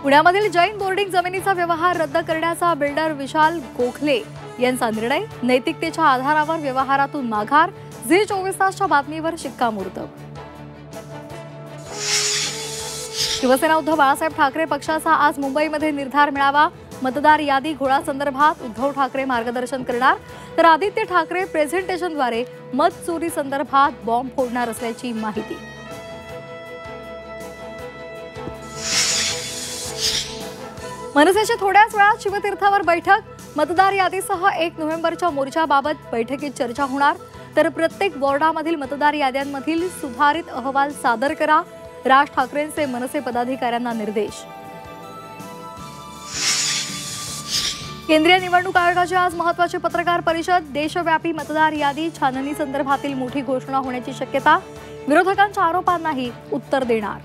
पुण्यामधील जैन बोर्डिंग जमिनीचा व्यवहार रद्द करण्याचा बिल्डर विशाल गोखले यांचा निर्णय, नैतिकतेच्या आधारावर व्यवहारातून माघार, झी 24 तासच्या बातमीवर शिक्कामोर्तब. शिवसेना उद्धव बाळासाहेब ठाकरे पक्षाचा आज मुंबईमध्ये निर्धार मेळावा. मतदार यादी घोळासंदर्भात उद्धव ठाकरे मार्गदर्शन करणार, तर आदित्य ठाकरे प्रेझेंटेशनद्वारे मत चोरी संदर्भात बॉम्ब फोडणार असल्याची माहिती. मनसेच्या थोड्याच वेळात शिवतीर्थावर बैठक. मतदार यादीसह 1 नोव्हेंबरच्या मोर्चाबाबत बैठकीत चर्चा होणार, तर प्रत्येक वॉर्डामधील मतदार याद्यांमधील सुधारित अहवाल सादर करा. राज ठाकरेंचे मनसे पदाधिकाऱ्यांना निर्देश. केंद्रीय निवडणूक आयोगाची आज महत्त्वाची पत्रकार परिषद. देशव्यापी मतदार यादी छाननी संदर्भातील मोठी घोषणा होण्याची शक्यता. विरोधकांच्या आरोपांनाही उत्तर देणार.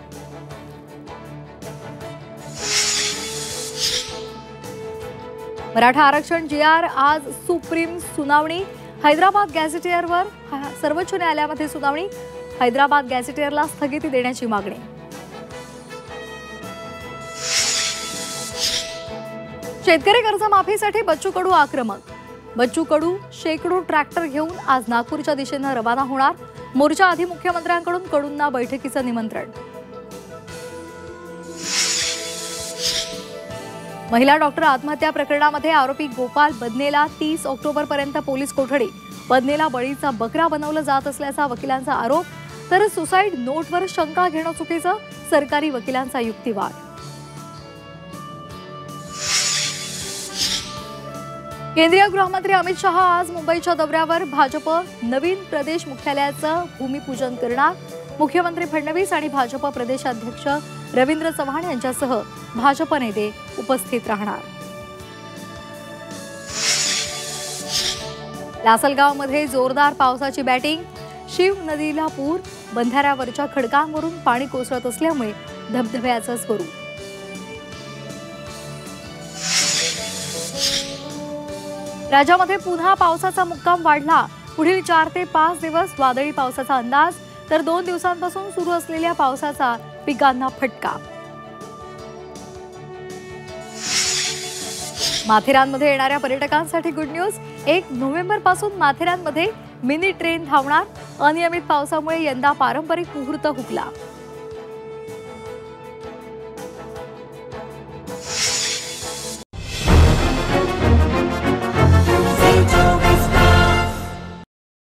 मराठा आरक्षण GR आज सुप्रीम सुनावणी. हैदराबाद गॅझेटियरवर सर्वोच्च न्यायालयामध्ये सुनावणी. हैदराबाद गॅझेटियरला स्थगिती देण्याची मागणी. शेतकरी कर्जमाफीसाठी बच्चू कडू आक्रमक. बच्चू कडू शेकडो ट्रॅक्टर घेऊन आज नागपूरच्या दिशेनं रवाना होणार. मोर्चा आधी मुख्यमंत्र्यांकडून कडूंना बैठकीचं निमंत्रण. महिला डॉक्टर आत्महत्या प्रकरणामध्ये आरोपी गोपाल बदनेला 30 ऑक्टोबरपर्यंत पोलीस कोठडी. बदनेला बळीचा बकरा बनवलं जात असल्याचा वकिलांचा आरोप, तर सुसाईड नोटवर शंका घेणं चुकीचं, सरकारी वकिलांचा युक्तिवाद. केंद्रीय गृहमंत्री अमित शहा आज मुंबईच्या दौऱ्यावर. भाजप नवीन प्रदेश मुख्यालयाचं भूमिपूजन करणार. मुख्यमंत्री फडणवीस आणि भाजप प्रदेशाध्यक्ष रवींद्र चव्हाण यांच्यासह भाजप नेते उपस्थित राहणार. लासलगावमध्ये जोरदार पावसाची बॅटिंग. शिव नदीला पूर. बंधाऱ्यावरच्या खडकांवरून पाणी कोसळत असल्यामुळे धबधब्याचं स्वरूप. राज्यामध्ये पुन्हा पावसाचा मुक्काम वाढला. पुढील 4 ते 5 दिवस वादळी पावसाचा अंदाज, तर 2 दिवसांपासून सुरू असलेल्या पावसाचा पिकांना फटका. माथेरानमध्ये येणाऱ्या पर्यटकांसाठी गुड न्यूज. 1 नोव्हेंबरपासून माथेरानमध्ये मिनी ट्रेन धावणार. अनियमित पावसामुळे यंदा पारंपरिक मुहूर्त हुकला.